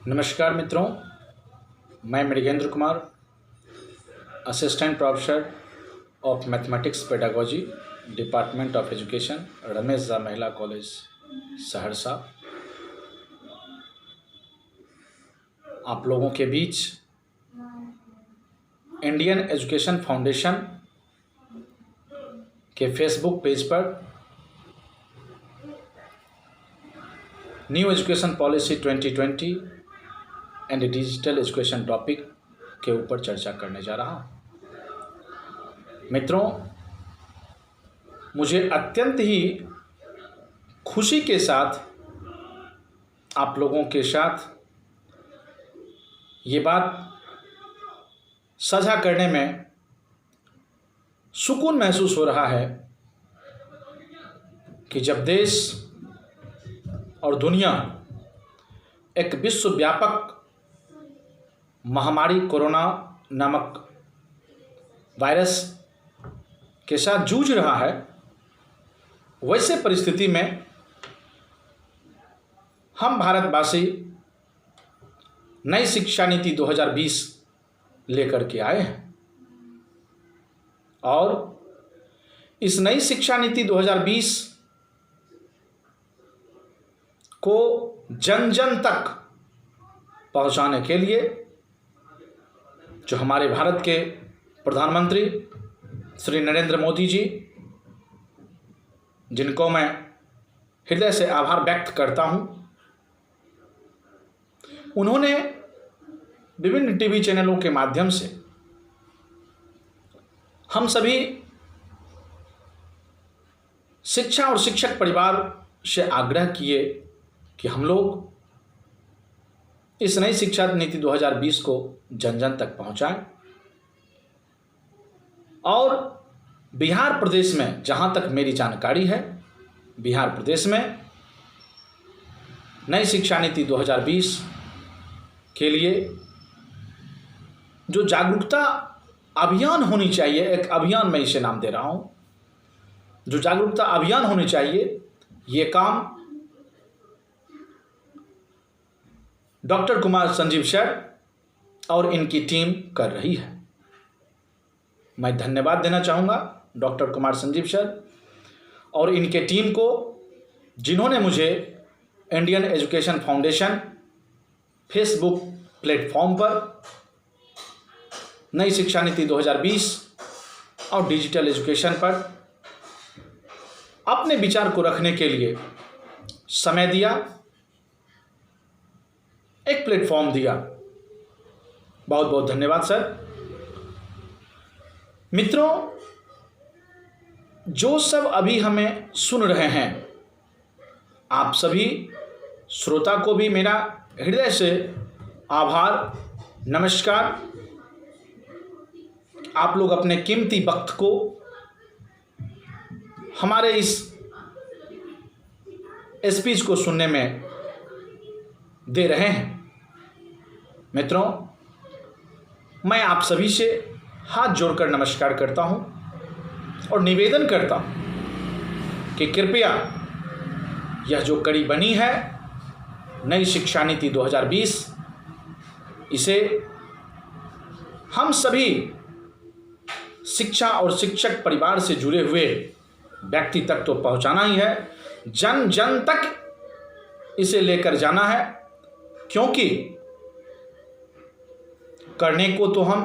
नमस्कार मित्रों, मैं Mrigendra Kumar, assistant professor of mathematics pedagogy, department of education, Ramesh Jha महिला कॉलेज, सहरसा, आप लोगों के बीच इंडियन एजुकेशन फाउंडेशन के फेसबुक पेज पर new education policy 2020 and digital education topic के ऊपर चर्चा करने जा रहा हूँ। मित्रों, मुझे अत्यंत ही खुशी के साथ आप लोगों के साथ ये बात साझा करने में सुकून महसूस हो रहा है कि जब देश और दुनिया एक विश्वव्यापक महामारी कोरोना नामक वायरस के साथ जूझ रहा है, वैसे परिस्थिति में हम भारतवासी नई शिक्षा नीति 2020 लेकर के आए हैं और इस नई शिक्षा नीति 2020 को जन जन तक पहुंचाने के लिए जो हमारे भारत के प्रधानमंत्री श्री नरेंद्र मोदी जी, जिनको मैं हृदय से आभार व्यक्त करता हूं, उन्होंने विभिन्न टीवी चैनलों के माध्यम से हम सभी शिक्षा और शिक्षक परिवार से आग्रह किए कि हम लोग इस नई शिक्षा नीति 2020 को जन जन तक पहुंचाएं और बिहार प्रदेश में, जहां तक मेरी जानकारी है, बिहार प्रदेश में नई शिक्षा नीति 2020 के लिए जो जागरूकता अभियान होनी चाहिए, एक अभियान मैं इसे नाम दे रहा हूं, जो जागरूकता अभियान होनी चाहिए, ये काम डॉक्टर कुमार संजीव सर और इनकी टीम कर रही है। मैं धन्यवाद देना चाहूँगा डॉक्टर कुमार संजीव सर और इनके टीम को, जिन्होंने मुझे Indian education foundation Facebook platform पर नई शिक्षा नीति 2020 और डिजिटल एजुकेशन पर अपने विचार को रखने के लिए समय दिया, एक प्लेटफॉर्म दिया। बहुत बहुत धन्यवाद सर। मित्रों, जो सब अभी हमें सुन रहे हैं, आप सभी श्रोता को भी मेरा हृदय से आभार, नमस्कार। आप लोग अपने कीमती वक्त को हमारे इस स्पीच को सुनने में दे रहे हैं। मित्रों, मैं आप सभी से हाथ जोड़कर नमस्कार करता हूं और निवेदन करता हूं कि कृपया यह जो कड़ी बनी है नई शिक्षा नीति 2020, इसे हम सभी शिक्षा और शिक्षक परिवार से जुड़े हुए व्यक्ति तक तो पहुंचाना ही है, जन जन तक इसे लेकर जाना है, क्योंकि करने को तो हम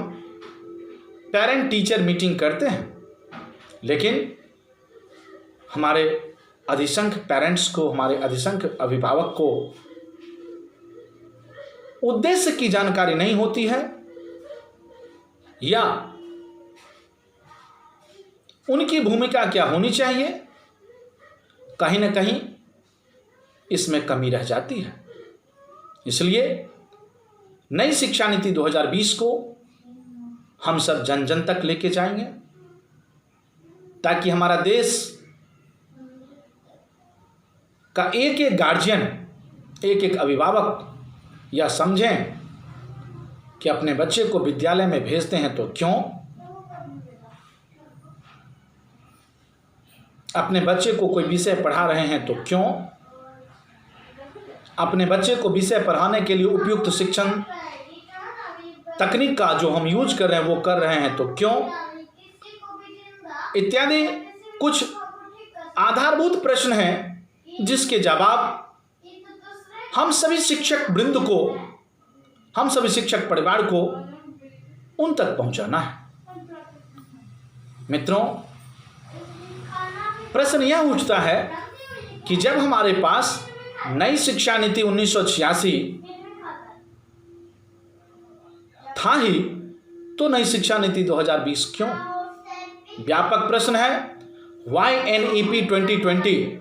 पेरेंट टीचर मीटिंग करते हैं, लेकिन हमारे अधिसंख्य पेरेंट्स को, हमारे अधिसंख्य अभिभावक को उद्देश्य की जानकारी नहीं होती है या उनकी भूमिका क्या होनी चाहिए, कहीं ना कहीं इसमें कमी रह जाती है। इसलिए नई शिक्षा नीति 2020 को हम सब जन जन तक लेके जाएंगे, ताकि हमारा देश का एक एक गार्जियन, एक एक अभिभावक यह समझें कि अपने बच्चे को विद्यालय में भेजते हैं तो क्यों, अपने बच्चे को कोई विषय पढ़ा रहे हैं तो क्यों, अपने बच्चे को विषय पढ़ाने के लिए उपयुक्त शिक्षण तकनीक का जो हम यूज कर रहे हैं वो कर रहे हैं तो क्यों, इत्यादि कुछ आधारभूत प्रश्न हैं जिसके जवाब हम सभी शिक्षक वृंद को, हम सभी शिक्षक परिवार को उन तक पहुंचाना है। मित्रों, प्रश्न यह उठता है कि जब हमारे पास नई शिक्षा नीति 1986 था ही, तो नई शिक्षा नीति 2020 क्यों? व्यापक प्रश्न है। वाई NEP 2020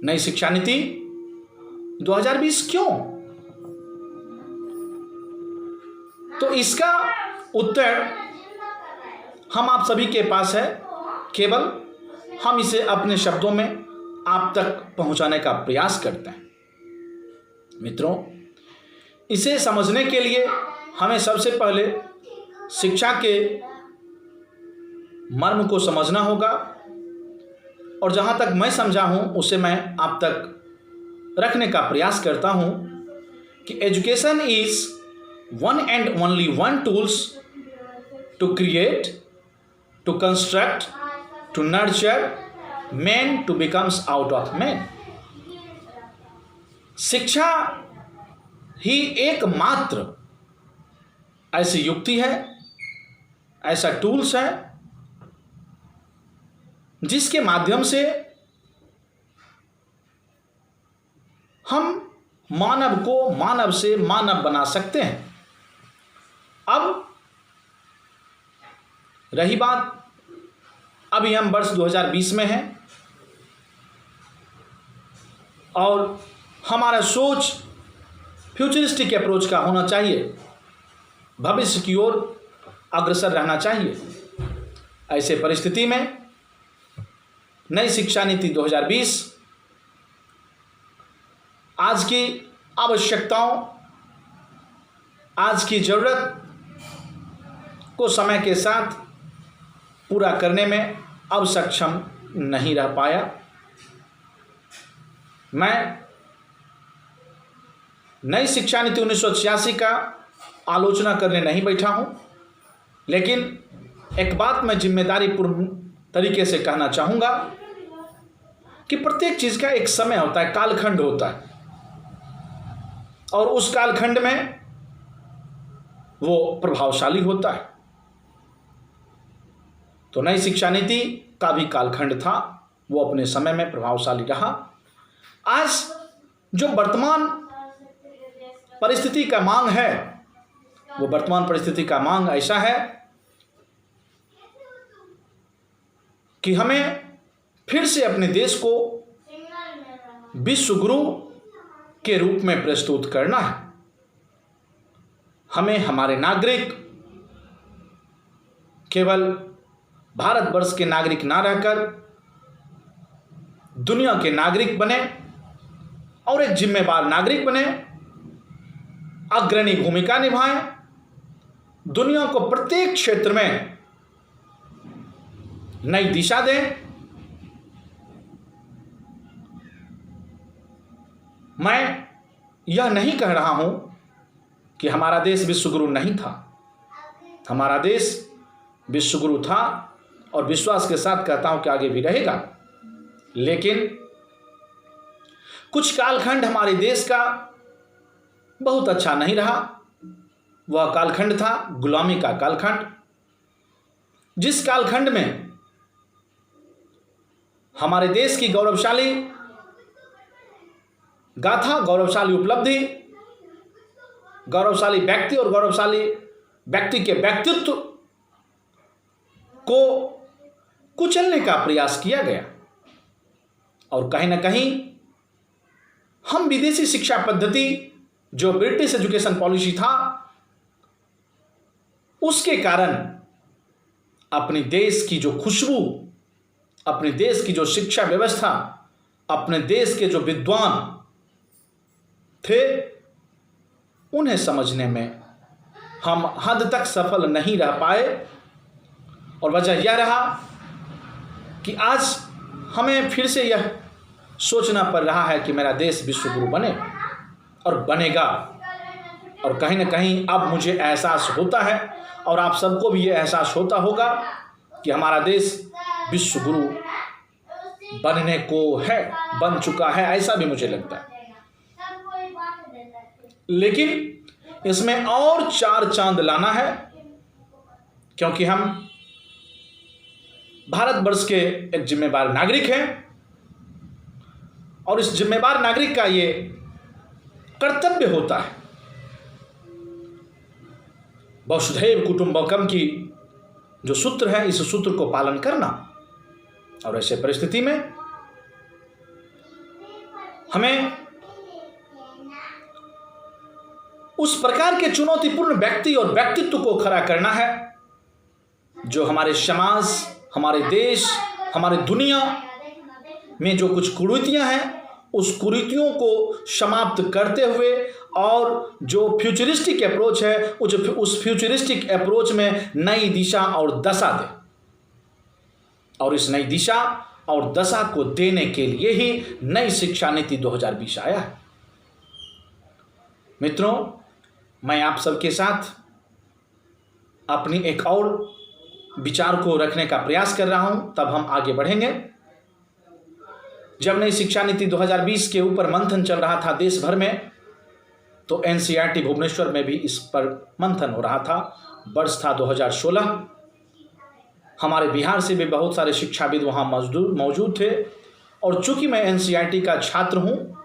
नई शिक्षा नीति 2020 क्यों? तो इसका उत्तर हम आप सभी के पास है, केवल हम इसे अपने शब्दों में आप तक पहुंचाने का प्रयास करते हैं। मित्रों, इसे समझने के लिए हमें सबसे पहले शिक्षा के मर्म को समझना होगा, और जहाँ तक मैं समझा हूँ उसे मैं आप तक रखने का प्रयास करता हूँ कि education is one and only one tools to create, to construct, to nurture man to becomes out of man। शिक्षा ही एकमात्र ऐसी युक्ति है, ऐसा टूल्स है जिसके माध्यम से हम मानव को मानव से मानव बना सकते हैं। अब रही बात, अभी हम वर्ष 2020 में हैं और हमारा सोच फ्यूचरिस्टिक अप्रोच का होना चाहिए, भविष्य की ओर अग्रसर रहना चाहिए। ऐसे परिस्थिति में नई शिक्षा नीति 2020 आज की आवश्यकताओं, आज की जरूरत को समय के साथ पूरा करने में अब सक्षम नहीं रह पाया। मैं नई शिक्षा नीति 1986 का आलोचना करने नहीं बैठा हूं, लेकिन एक बात मैं जिम्मेदारीपूर्ण तरीके से कहना चाहूँगा कि प्रत्येक चीज़ का एक समय होता है, कालखंड होता है, और उस कालखंड में वो प्रभावशाली होता है। तो नई शिक्षा नीति का भी कालखंड था, वो अपने समय में प्रभावशाली रहा। आज जो वर्तमान परिस्थिति का मांग है, वो वर्तमान परिस्थिति का मांग ऐसा है कि हमें फिर से अपने देश को विश्व गुरु के रूप में प्रस्तुत करना है। हमें हमारे नागरिक केवल भारतवर्ष के नागरिक ना रहकर दुनिया के नागरिक बने और एक जिम्मेवार नागरिक बने, अग्रणी भूमिका निभाएं, दुनिया को प्रत्येक क्षेत्र में नई दिशा दें। मैं यह नहीं कह रहा हूं कि हमारा देश विश्वगुरु नहीं था, हमारा देश विश्वगुरु था और विश्वास के साथ कहता हूं कि आगे भी रहेगा। लेकिन कुछ कालखंड हमारे देश का बहुत अच्छा नहीं रहा। वह कालखंड था गुलामी का कालखंड, जिस कालखंड में हमारे देश की गौरवशाली गाथा, गौरवशाली उपलब्धि, गौरवशाली व्यक्ति और गौरवशाली व्यक्ति के व्यक्तित्व को कुचलने का प्रयास किया गया। और कहीं ना कहीं हम विदेशी शिक्षा पद्धति, जो ब्रिटिश एजुकेशन पॉलिसी था, उसके कारण अपने देश की जो खुशबू, अपने देश की जो शिक्षा व्यवस्था, अपने देश के जो विद्वान थे, उन्हें समझने में हम हद तक सफल नहीं रह पाए। और वजह यह रहा कि आज हमें फिर से यह सोचना पड़ रहा है कि मेरा देश विश्व गुरु बने और बनेगा। और कहीं ना कहीं अब मुझे एहसास होता है और आप सबको भी ये एहसास होता होगा कि हमारा देश विश्व गुरु बनने को है, बन चुका है, ऐसा भी मुझे लगता है। लेकिन इसमें और 4 चांद लाना है, क्योंकि हम भारतवर्ष के एक जिम्मेदार नागरिक हैं और इस जिम्मेदार नागरिक का ये कर्तव्य होता है वसुधैव कुटुंबकम की जो सूत्र है, इस सूत्र को पालन करना। और ऐसे परिस्थिति में हमें उस प्रकार के चुनौतीपूर्ण व्यक्ति और व्यक्तित्व को खड़ा करना है जो हमारे समाज, हमारे देश, हमारे दुनिया में जो कुछ कुरीतियां हैं उस कुरीतियों को समाप्त करते हुए और जो फ्यूचरिस्टिक अप्रोच है उस फ्यूचरिस्टिक अप्रोच में नई दिशा और दशा दे। और इस नई दिशा और दशा को देने के लिए ही नई शिक्षा नीति 2020 आया है। मित्रों, मैं आप सबके साथ अपनी एक और विचार को रखने का प्रयास कर रहा हूं, तब हम आगे बढ़ेंगे। जब नई शिक्षा नीति 2020 के ऊपर मंथन चल रहा था देश भर में, तो एनसीईआरटी भुवनेश्वर में भी इस पर मंथन हो रहा था। वर्ष था 2016। हमारे बिहार से भी बहुत सारे शिक्षाविद वहाँ मौजूद थे। और चूंकि मैं एनसीईआरटी का छात्र हूँ,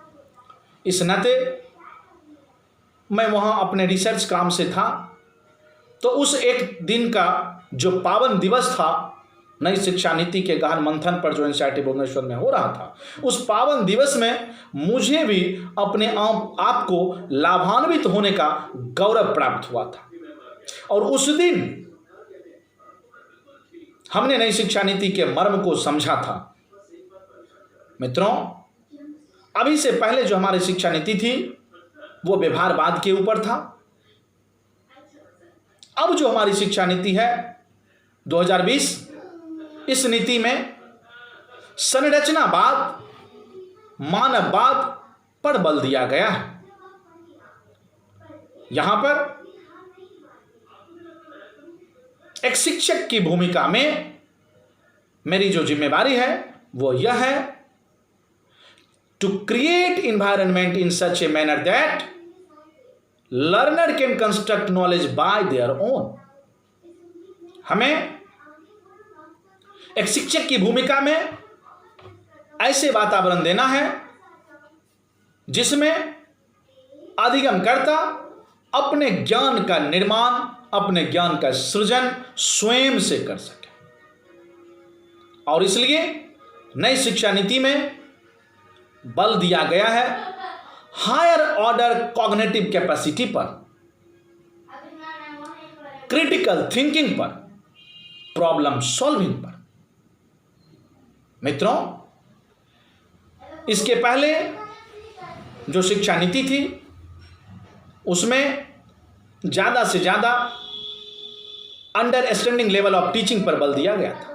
इस नाते मैं वहाँ अपने रिसर्च काम से था। तो उस एक दिन का जो पावन दिवस था नई शिक्षा नीति के गहन मंथन पर जो एनसीईआरटी भुवनेश्वर में हो रहा था, उस पावन दिवस में मुझे भी अपने आप को लाभान्वित होने का गौरव प्राप्त हुआ था। और उस दिन हमने नई शिक्षा नीति के मर्म को समझा था। मित्रों, अभी से पहले जो हमारी शिक्षा नीति थी वो व्यवहारवाद के ऊपर था। अब जो हमारी शिक्षा नीति है 2020, इस नीति में संरचनावाद, मानववाद पर बल दिया गया है। यहां पर एक शिक्षक की भूमिका में मेरी जो जिम्मेदारी है वो यह है to create environment in such a manner that learner can construct knowledge by their own. हमें एक शिक्षक की भूमिका में ऐसे वातावरण देना है जिसमें अधिगमकर्ता अपने ज्ञान का निर्माण, अपने ज्ञान का सृजन स्वयं से कर सके। और इसलिए नई शिक्षा नीति में बल दिया गया है हायर ऑर्डर कॉग्निटिव कैपेसिटी पर, क्रिटिकल थिंकिंग पर, प्रॉब्लम सॉल्विंग पर। मित्रों, इसके पहले जो शिक्षा नीति थी उसमें ज़्यादा से ज़्यादा अंडरस्टैंडिंग लेवल ऑफ टीचिंग पर बल दिया गया था।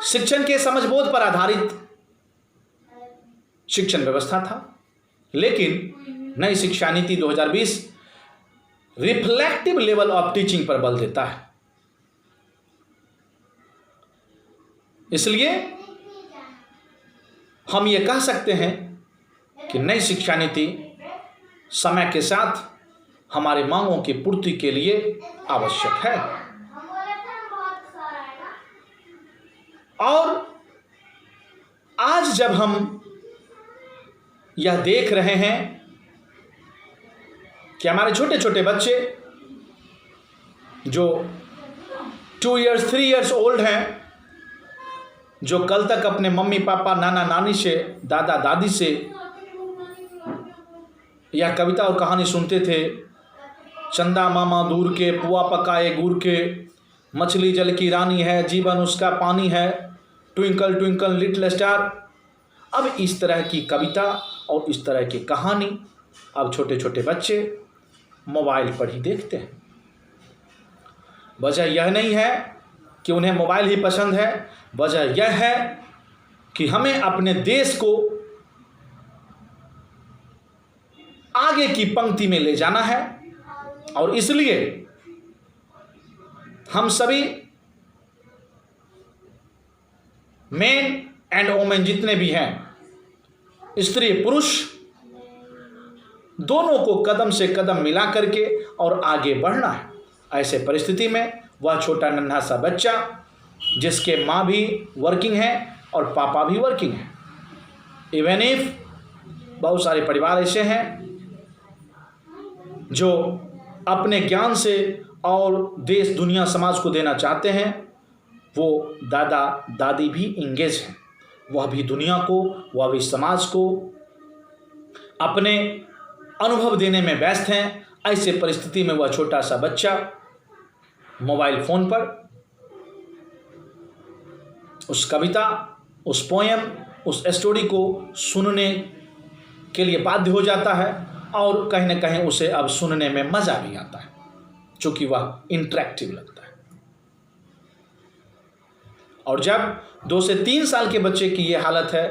शिक्षण के समझबोध पर आधारित शिक्षण व्यवस्था था। लेकिन नई शिक्षा नीति 2020 रिफ्लेक्टिव लेवल ऑफ टीचिंग पर बल देता है। इसलिए हम ये कह सकते हैं कि नई शिक्षा नीति समय के साथ हमारे मांगों की पूर्ति के लिए आवश्यक है। और आज जब हम यह देख रहे हैं कि हमारे छोटे छोटे बच्चे जो 2 इयर्स 3 इयर्स ओल्ड हैं, जो कल तक अपने मम्मी पापा, नाना नानी से, दादा दादी से यह कविता और कहानी सुनते थे, चंदा मामा दूर के, पुआ पकाए गुड़ के, मछली जल की रानी है, जीवन उसका पानी है, ट्विंकल ट्विंकल लिटिल स्टार। अब इस तरह की कविता और इस तरह की कहानी अब छोटे छोटे बच्चे मोबाइल पर ही देखते हैं। वजह यह नहीं है कि उन्हें मोबाइल ही पसंद है? वजह यह है कि हमें अपने देश को आगे की पंक्ति में ले जाना है, और इसलिए हम सभी मेन एंड वोमेन जितने भी हैं, स्त्री पुरुष दोनों को कदम से कदम मिला करके और आगे बढ़ना है। ऐसे परिस्थिति में वह छोटा नन्हा सा बच्चा जिसके माँ भी वर्किंग है और पापा भी वर्किंग है, इवन इफ बहुत सारे परिवार ऐसे हैं जो अपने ज्ञान से और देश दुनिया समाज को देना चाहते हैं, वो दादा दादी भी इंगेज हैं, वह भी दुनिया को, वह भी समाज को अपने अनुभव देने में व्यस्त हैं। ऐसे परिस्थिति में वह छोटा सा बच्चा मोबाइल फ़ोन पर उस कविता, उस पोयम, उस स्टोरी को सुनने के लिए बाध्य हो जाता है, और कहीं न कहीं उसे अब सुनने में मज़ा भी आता है, चूँकि वह इंटरेक्टिव लगता है। और जब 2 से 3 साल के बच्चे की ये हालत है,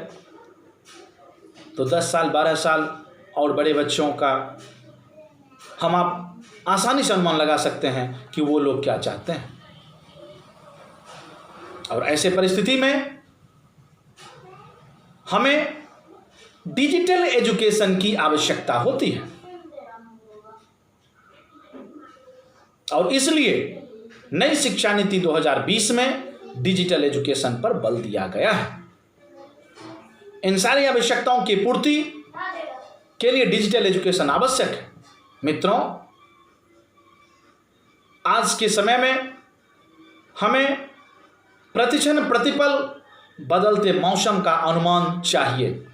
तो 10 साल 12 साल और बड़े बच्चों का हम आप आसानी से अनुमान लगा सकते हैं कि वो लोग क्या चाहते हैं। और ऐसे परिस्थिति में हमें डिजिटल एजुकेशन की आवश्यकता होती है, और इसलिए नई शिक्षा नीति 2020 में डिजिटल एजुकेशन पर बल दिया गया है। इन सारी आवश्यकताओं की पूर्ति के लिए डिजिटल एजुकेशन आवश्यक है। मित्रों, आज के समय में हमें प्रतिक्षण प्रतिपल बदलते मौसम का अनुमान चाहिए।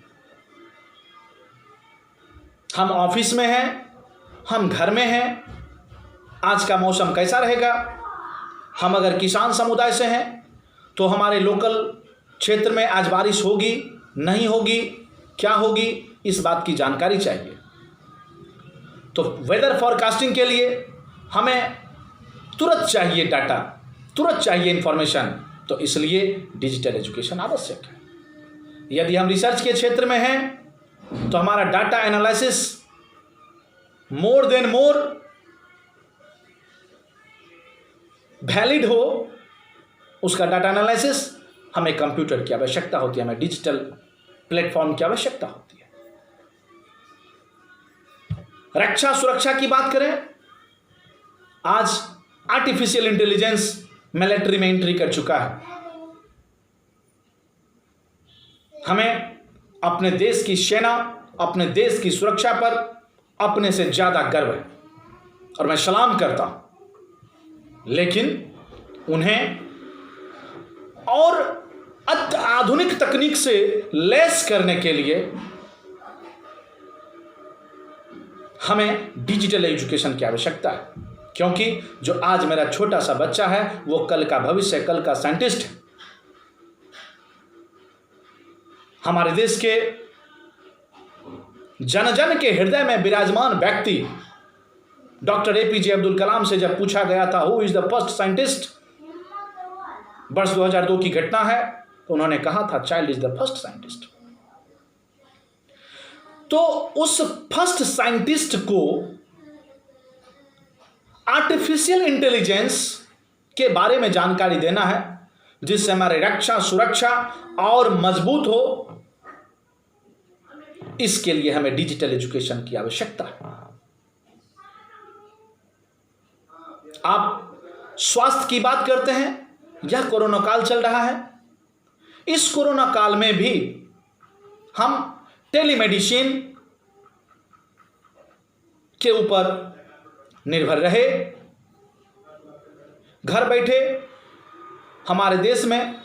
हम ऑफिस में हैं, हम घर में हैं, आज का मौसम कैसा रहेगा? हम अगर किसान समुदाय से हैं तो हमारे लोकल क्षेत्र में आज बारिश होगी, नहीं होगी, क्या होगी, इस बात की जानकारी चाहिए। तो वेदर फॉरकास्टिंग के लिए हमें तुरंत चाहिए डाटा, तुरंत चाहिए इंफॉर्मेशन, तो इसलिए डिजिटल एजुकेशन आवश्यक है। यदि हम रिसर्च के क्षेत्र में हैं तो हमारा डाटा एनालिसिस मोर देन मोर वैलिड हो, उसका डाटा एनालिसिस हमें कंप्यूटर की आवश्यकता होती है, हमें डिजिटल प्लेटफॉर्म की आवश्यकता होती है। रक्षा सुरक्षा की बात करें, आज आर्टिफिशियल इंटेलिजेंस मिलिट्री में एंट्री कर चुका है। हमें अपने देश की सेना, अपने देश की सुरक्षा पर अपने से ज्यादा गर्व है और मैं सलाम करता हूं, लेकिन उन्हें और आधुनिक तकनीक से लैस करने के लिए हमें डिजिटल एजुकेशन की आवश्यकता है, क्योंकि जो आज मेरा छोटा सा बच्चा है वो कल का भविष्य, कल का साइंटिस्ट है। हमारे देश के जन जन के हृदय में विराजमान व्यक्ति डॉक्टर एपीजे अब्दुल कलाम से जब पूछा गया था who is the first scientist, वर्ष 2002 की घटना है, तो उन्होंने कहा था child is the first scientist. तो उस फर्स्ट साइंटिस्ट को आर्टिफिशियल इंटेलिजेंस के बारे में जानकारी देना है, जिससे हमारी रक्षा सुरक्षा और मजबूत हो। इसके लिए हमें डिजिटल एजुकेशन की आवश्यकता है। आप स्वास्थ्य की बात करते हैं, यह कोरोना काल चल रहा है। इस कोरोना काल में भी हम टेलीमेडिसिन के ऊपर निर्भर रहे। घर बैठे हमारे देश में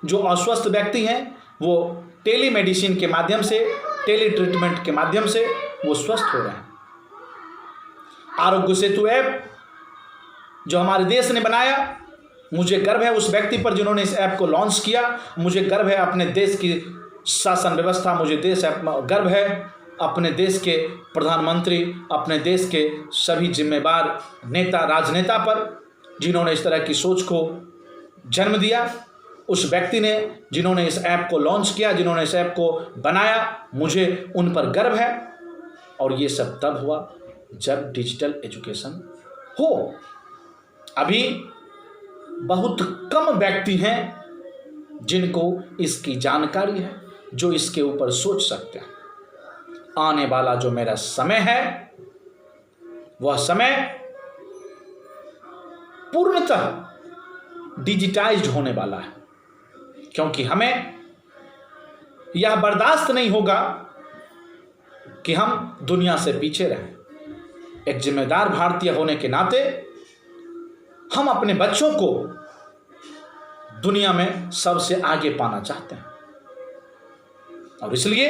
जो अस्वस्थ व्यक्ति हैं वो टेलीमेडिसिन के माध्यम से, टेली ट्रीटमेंट के माध्यम से वो स्वस्थ हो रहे हैं। आरोग्य सेतु ऐप जो हमारे देश ने बनाया, मुझे गर्व है उस व्यक्ति पर जिन्होंने इस ऐप को लॉन्च किया। मुझे गर्व है अपने देश की शासन व्यवस्था, मुझे गर्व है अपने देश के प्रधानमंत्री, अपने देश के सभी जिम्मेदार नेता, राजनेता पर, जिन्होंने इस तरह की सोच को जन्म दिया, उस व्यक्ति ने जिन्होंने इस ऐप को लॉन्च किया, जिन्होंने इस ऐप को बनाया, मुझे उन पर गर्व है। और ये सब तब हुआ जब डिजिटल एजुकेशन हो। अभी बहुत कम व्यक्ति हैं जिनको इसकी जानकारी है, जो इसके ऊपर सोच सकते हैं। आने वाला जो मेरा समय है, वह समय पूर्णतः डिजिटाइज्ड होने वाला है, क्योंकि हमें यह बर्दाश्त नहीं होगा कि हम दुनिया से पीछे रहें। एक जिम्मेदार भारतीय होने के नाते हम अपने बच्चों को दुनिया में सबसे आगे पाना चाहते हैं, और इसलिए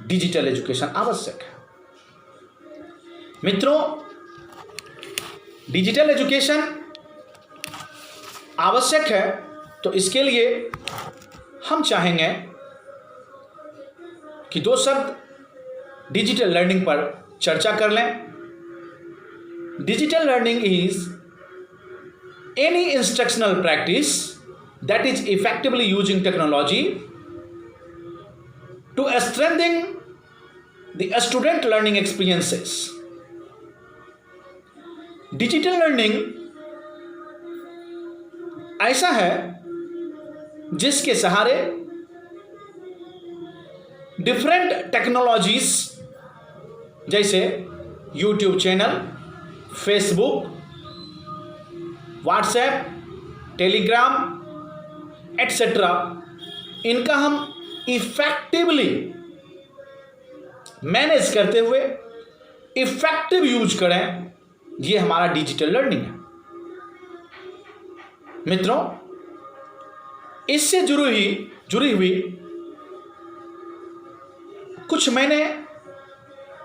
डिजिटल एजुकेशन आवश्यक है। मित्रों, डिजिटल एजुकेशन आवश्यक है, तो इसके लिए हम चाहेंगे कि दो शब्द डिजिटल लर्निंग पर चर्चा कर लें। Digital learning is any instructional practice that is effectively using technology to strengthen the student learning experiences. Digital learning ऐसा है जिसके सहारे डिफरेंट टेक्नोलॉजीज जैसे YouTube channel, Facebook, WhatsApp, Telegram etcetera, इनका हम इफेक्टिवली मैनेज करते हुए इफेक्टिव यूज करें, ये हमारा डिजिटल लर्निंग है। मित्रों, इससे जुड़ी हुई कुछ मैंने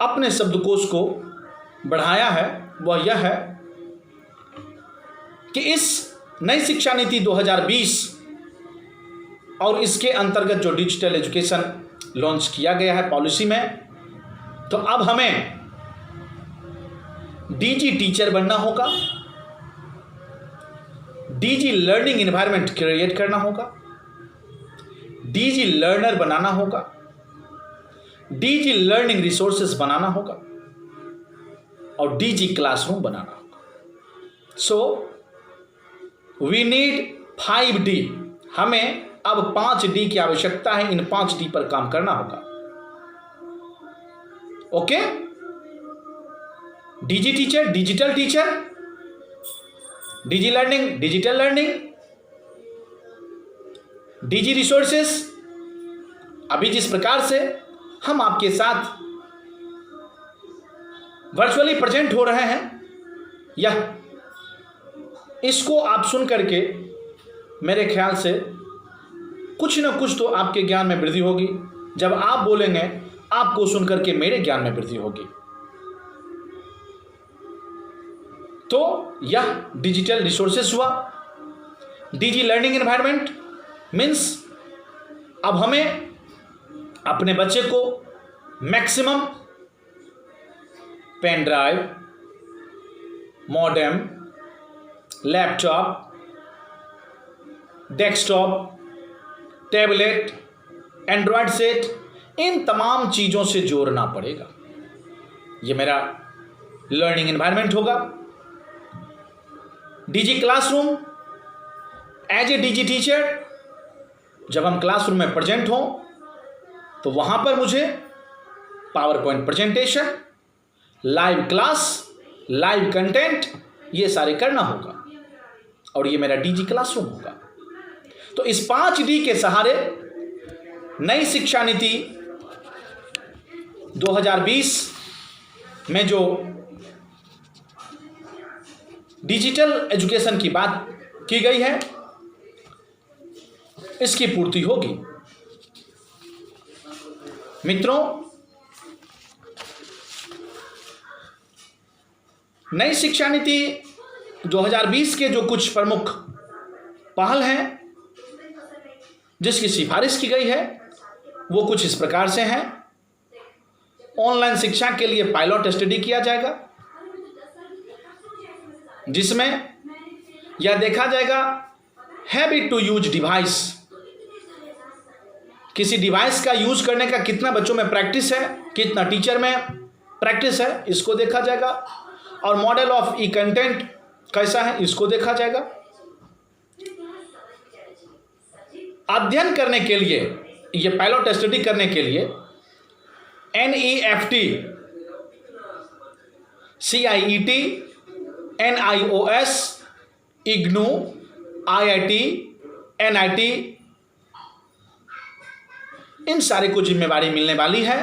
अपने शब्दकोश को बढ़ाया है, वह यह है कि इस नई शिक्षा नीति 2020 और इसके अंतर्गत जो डिजिटल एजुकेशन लॉन्च किया गया है पॉलिसी में, तो अब हमें डीजी टीचर बनना होगा, डीजी लर्निंग एनवायरनमेंट क्रिएट करना होगा, डीजी लर्नर बनाना होगा, डीजी लर्निंग रिसोर्सेज बनाना होगा और डीजी क्लासरूम बनाना होगा। So we need 5D। हमें अब 5D की आवश्यकता है। इन 5D पर काम करना होगा। Okay, DG teacher, digital teacher, DG learning, digital learning, DG resources. अभी जिस प्रकार से हम आपके साथ वर्चुअली प्रेजेंट हो रहे हैं, इसको आप सुन करके मेरे ख्याल से कुछ न कुछ तो आपके ज्ञान में वृद्धि होगी। जब आप बोलेंगे, आपको सुन करके मेरे ज्ञान में वृद्धि होगी। तो यह डिजिटल रिसोर्सेस हुआ। डीजी लर्निंग एनवायरनमेंट मीन्स अब हमें अपने बच्चे को maximum pen drive, modem, laptop, desktop, tablet, android set, इन तमाम चीज़ों से जोड़ना पड़ेगा। ये मेरा लर्निंग एनवायरनमेंट होगा। Digi classroom, as a digi teacher जब हम क्लासरूम में प्रेजेंट हों तो वहाँ पर मुझे power point presentation, live class, live content, ये सारे करना होगा और ये मेरा डीजी क्लासरूम होगा। तो इस 5D के सहारे नई शिक्षा नीति 2020 में जो डिजिटल एजुकेशन की बात की गई है, इसकी पूर्ति होगी। मित्रों, नई शिक्षा नीति 2020 के जो कुछ प्रमुख पहल हैं जिसकी सिफारिश की गई है, वो कुछ इस प्रकार से हैं। ऑनलाइन शिक्षा के लिए पायलट स्टडी किया जाएगा, जिसमें यह देखा जाएगा हैबिट टू यूज डिवाइस, किसी डिवाइस का यूज करने का कितना बच्चों में प्रैक्टिस है, कितना टीचर में प्रैक्टिस है, इसको देखा जाएगा। और मॉडल ऑफ ई कंटेंट कैसा है, इसको देखा जाएगा। अध्ययन करने के लिए, ये पायलट स्टडी करने के लिए NEFT, CIET, NIOS, IGNOU, IIT, NIT, इन सारे को जिम्मेवारी मिलने वाली है।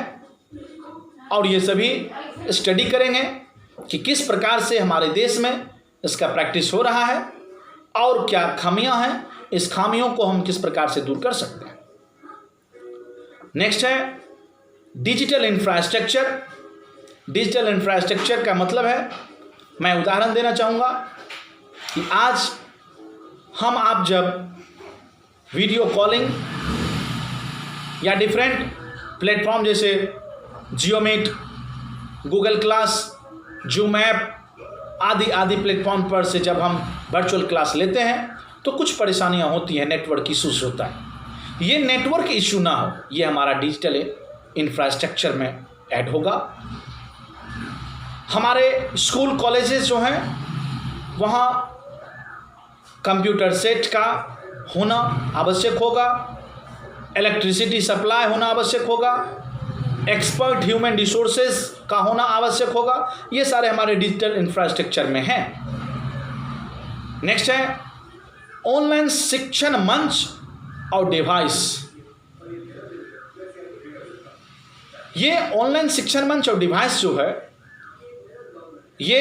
और ये सभी स्टडी करेंगे कि किस प्रकार से हमारे देश में इसका प्रैक्टिस हो रहा है और क्या खामियां हैं, इस खामियों को हम किस प्रकार से दूर कर सकते हैं। नेक्स्ट है डिजिटल इंफ्रास्ट्रक्चर। डिजिटल इंफ्रास्ट्रक्चर का मतलब है, मैं उदाहरण देना चाहूँगा कि आज हम आप जब वीडियो कॉलिंग या डिफरेंट प्लेटफॉर्म जैसे Jio meet, Google class, Zoom app आदि प्लेटफॉर्म पर से जब हम वर्चुअल क्लास लेते हैं तो कुछ परेशानियां होती हैं, नेटवर्क इशूज होता है। ये नेटवर्क इशू ना हो, ये हमारा डिजिटल इंफ्रास्ट्रक्चर में ऐड होगा। हमारे स्कूल कॉलेजेस जो हैं वहाँ कंप्यूटर सेट का होना आवश्यक होगा, इलेक्ट्रिसिटी सप्लाई होना आवश्यक होगा, एक्सपर्ट ह्यूमन रिसोर्सेज का होना आवश्यक होगा। ये सारे हमारे डिजिटल इंफ्रास्ट्रक्चर में हैं। नेक्स्ट है ऑनलाइन शिक्षण मंच और डिवाइस। ये ऑनलाइन शिक्षण मंच और डिवाइस जो है, ये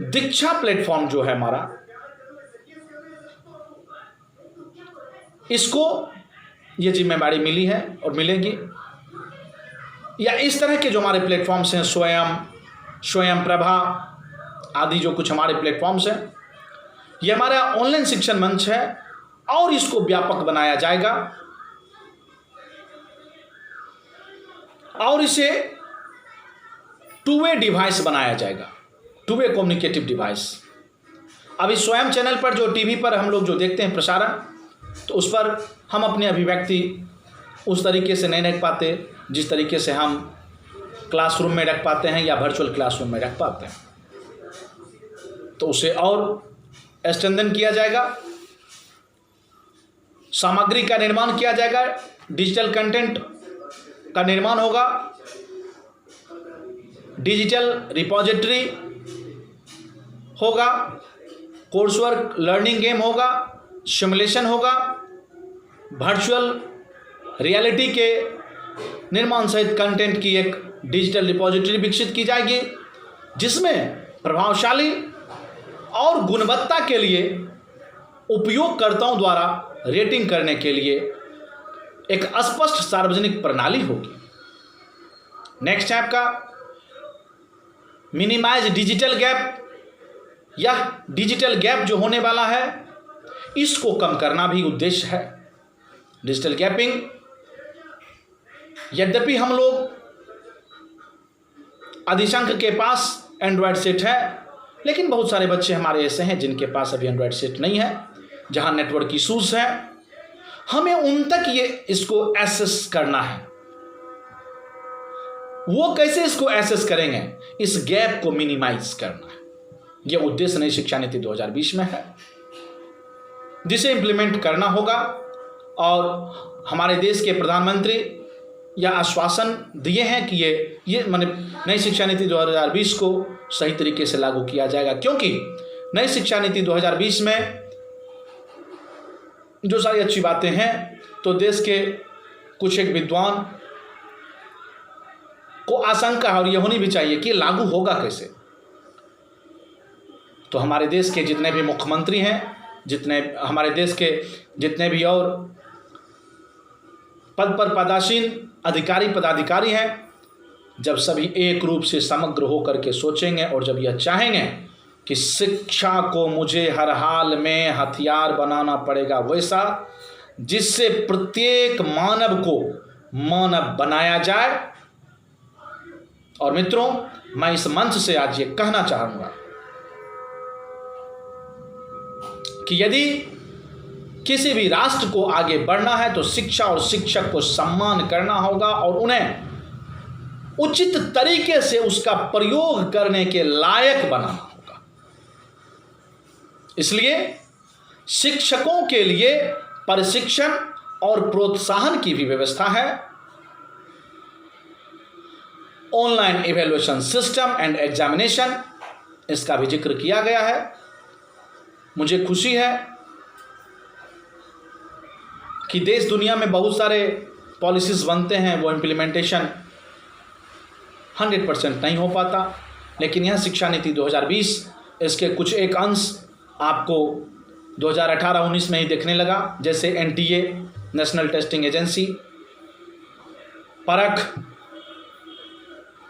दीक्षा प्लेटफॉर्म जो है हमारा, इसको ये जिम्मेदारी मिली है और मिलेगी। या इस तरह के जो हमारे प्लेटफॉर्म्स हैं, स्वयं प्रभा आदि जो कुछ हमारे प्लेटफॉर्म्स हैं, ये हमारा ऑनलाइन शिक्षण मंच है और इसको व्यापक बनाया जाएगा और इसे टू वे डिवाइस बनाया जाएगा, टू वे कम्युनिकेटिव डिवाइस। अभी स्वयं चैनल पर जो टीवी पर हम लोग जो देखते हैं प्रसारण, तो उस पर हम अपनी अभिव्यक्ति उस तरीके से नहीं रख पाते जिस तरीके से हम क्लासरूम में रख पाते हैं या वर्चुअल क्लासरूम में रख पाते हैं। तो उसे और स्ट्रेंथन किया जाएगा, सामग्री का निर्माण किया जाएगा, डिजिटल कंटेंट का निर्माण होगा, डिजिटल रिपोजिटरी होगा, कोर्स वर्क लर्निंग गेम होगा, सिमुलेशन होगा, वर्चुअल रियलिटी के निर्माण सहित कंटेंट की एक डिजिटल रिपोजिटरी विकसित की जाएगी, जिसमें प्रभावशाली और गुणवत्ता के लिए उपयोगकर्ताओं द्वारा रेटिंग करने के लिए एक स्पष्ट सार्वजनिक प्रणाली होगी। नेक्स्ट है आपका मिनिमाइज डिजिटल गैप। यह डिजिटल गैप जो होने वाला है, इसको कम करना भी उद्देश्य है। डिजिटल गैपिंग, यद्यपि हम लोग अधिसंख्य के पास एंड्रॉयड सेट है, लेकिन बहुत सारे बच्चे हमारे ऐसे हैं जिनके पास अभी एंड्रॉयड सेट नहीं है, जहां नेटवर्क इशूज है। हमें उन तक ये इसको एक्सेस करना है। वो कैसे इसको एक्सेस करेंगे? इस गैप को मिनिमाइज करना है। यह उद्देश्य नई शिक्षा नीति 2020 में है, जिसे इंप्लीमेंट करना होगा। और हमारे देश के प्रधानमंत्री यह आश्वासन दिए हैं कि ये माने नई शिक्षा नीति 2020 को सही तरीके से लागू किया जाएगा, क्योंकि नई शिक्षा नीति 2020 में जो सारी अच्छी बातें हैं, तो देश के कुछ एक विद्वान को आशंका है और ये होनी भी चाहिए कि लागू होगा कैसे। तो हमारे देश के जितने भी मुख्यमंत्री हैं, हमारे देश के जितने भी और पद पर पदासीन अधिकारी पदाधिकारी हैं, जब सभी एक रूप से समग्र होकर के सोचेंगे और जब यह चाहेंगे कि शिक्षा को मुझे हर हाल में हथियार बनाना पड़ेगा, वैसा जिससे प्रत्येक मानव को मानव बनाया जाए। और मित्रों, मैं इस मंच से आज ये कहना चाहूँगा कि यदि किसी भी राष्ट्र को आगे बढ़ना है तो शिक्षा और शिक्षक को सम्मान करना होगा और उन्हें उचित तरीके से उसका प्रयोग करने के लायक बनाना होगा। इसलिए शिक्षकों के लिए प्रशिक्षण और प्रोत्साहन की भी व्यवस्था है। Online evaluation system and examination, इसका भी जिक्र किया गया है। मुझे खुशी है कि देश दुनिया में बहुत सारे पॉलिसीज़ बनते हैं, वो इम्प्लीमेंटेशन 100% नहीं हो पाता, लेकिन यह शिक्षा नीति 2020 इसके कुछ एक अंश आपको 2018-19 में ही देखने लगा, जैसे NTA नेशनल टेस्टिंग एजेंसी, परख,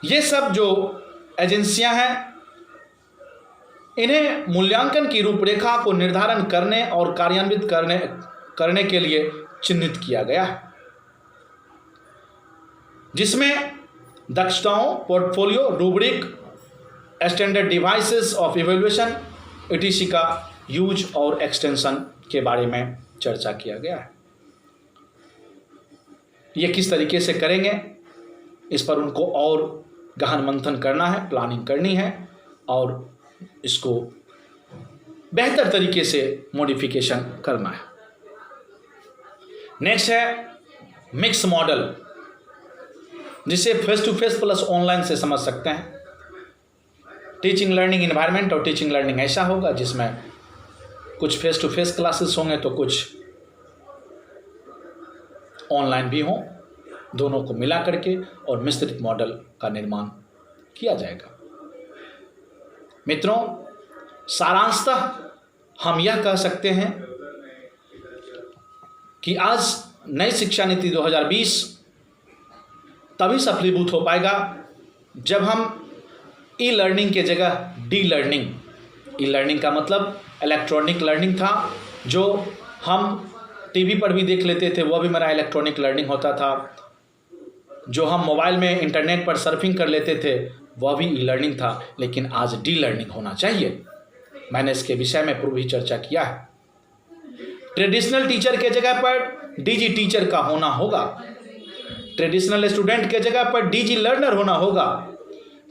ये सब जो एजेंसियां हैं, इन्हें मूल्यांकन की रूपरेखा को निर्धारण करने और कार्यान्वित करने के लिए चिन्हित किया गया है, जिसमें दक्षताओं, portfolio, rubric, standard devices of evaluation etc का यूज और एक्सटेंशन के बारे में चर्चा किया गया है। ये किस तरीके से करेंगे, इस पर उनको और गहन मंथन करना है, प्लानिंग करनी है और इसको बेहतर तरीके से मॉडिफिकेशन करना है। नेक्स्ट है मिक्स मॉडल, जिसे face to face plus online से समझ सकते हैं। टीचिंग लर्निंग इन्वायरमेंट और टीचिंग लर्निंग ऐसा होगा जिसमें कुछ फेस टू फेस क्लासेस होंगे तो कुछ ऑनलाइन भी हों, दोनों को मिला करके और मिश्रित मॉडल का निर्माण किया जाएगा। मित्रों, सारांशतः हम यह कह सकते हैं कि आज नई शिक्षा नीति 2020 तभी सफलीभूत हो पाएगा जब हम ई लर्निंग के जगह डी लर्निंग, ई लर्निंग का मतलब इलेक्ट्रॉनिक लर्निंग था, जो हम टीवी पर भी देख लेते थे, वह भी मेरा इलेक्ट्रॉनिक लर्निंग होता था। जो हम मोबाइल में इंटरनेट पर सर्फिंग कर लेते थे वह भी ई लर्निंग था, लेकिन आज डी लर्निंग होना चाहिए। मैंने इसके विषय में पूर्व ही चर्चा किया है। ट्रेडिशनल टीचर के जगह पर डीजी टीचर का होना होगा, ट्रेडिशनल स्टूडेंट के जगह पर डीजी लर्नर होना होगा,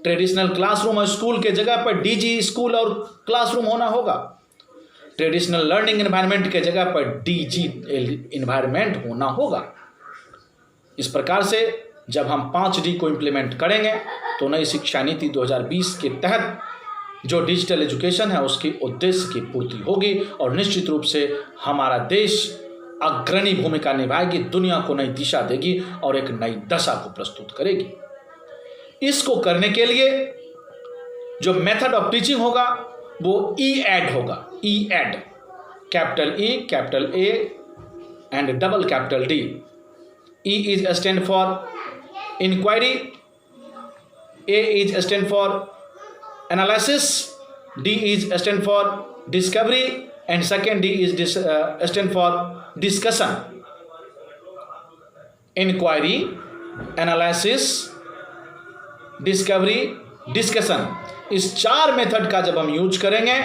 ट्रेडिशनल क्लासरूम और स्कूल के जगह पर डीजी स्कूल और क्लासरूम होना होगा, ट्रेडिशनल लर्निंग एनवायरनमेंट के जगह पर डीजी एनवायरनमेंट होना होगा। इस प्रकार से जब हम 5D को इम्प्लीमेंट करेंगे तो नई शिक्षा नीति 2020 के तहत जो डिजिटल एजुकेशन है उसकी उद्देश्य की पूर्ति होगी और निश्चित रूप से हमारा देश अग्रणी भूमिका निभाएगी, दुनिया को नई दिशा देगी और एक नई दशा को प्रस्तुत करेगी। इसको करने के लिए जो मेथड ऑफ टीचिंग होगा वो EAD होगा। EAD, capital E, capital A and double capital D। E is stand for inquiry, A is stand for analysis, D is stand for discovery and second D is stand for discussion। Inquiry, analysis, discovery, discussion, इस 4 method का जब हम use करेंगे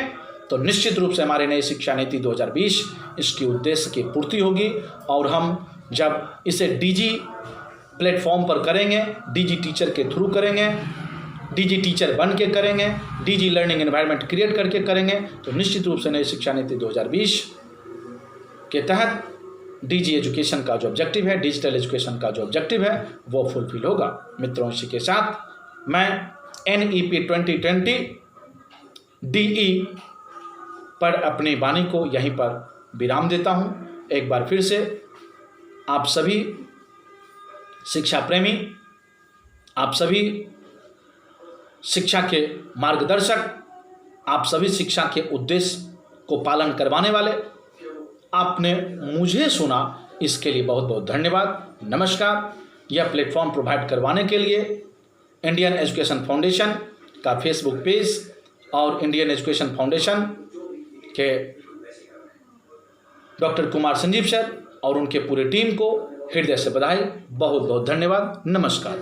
तो निश्चित रूप से हमारी नई शिक्षा नीति 2020 इसकी उद्देश्य की पूर्ति होगी। और हम जब इसे डीजी प्लेटफॉर्म पर करेंगे, डीजी टीचर के थ्रू करेंगे, डीजी टीचर बन के करेंगे, डीजी लर्निंग एनवायरनमेंट क्रिएट करके करेंगे तो निश्चित रूप से नई शिक्षा नीति 2020 के तहत डीजी एजुकेशन का जो ऑब्जेक्टिव है, डिजिटल एजुकेशन का जो ऑब्जेक्टिव है वो फुलफिल होगा। मित्रों, इसी के साथ मैं NEP 2020 DE पर अपनी वाणी को यहीं पर विराम देता हूँ। एक बार फिर से आप सभी शिक्षा प्रेमी, आप सभी शिक्षा के मार्गदर्शक, आप सभी शिक्षा के उद्देश्य को पालन करवाने वाले, आपने मुझे सुना, इसके लिए बहुत बहुत धन्यवाद। नमस्कार। यह प्लेटफॉर्म प्रोवाइड करवाने के लिए इंडियन एजुकेशन फाउंडेशन का फेसबुक पेज और इंडियन एजुकेशन फाउंडेशन के डॉक्टर कुमार संजीव सर और उनके पूरे टीम को हृदय से बधाई। बहुत बहुत धन्यवाद। नमस्कार।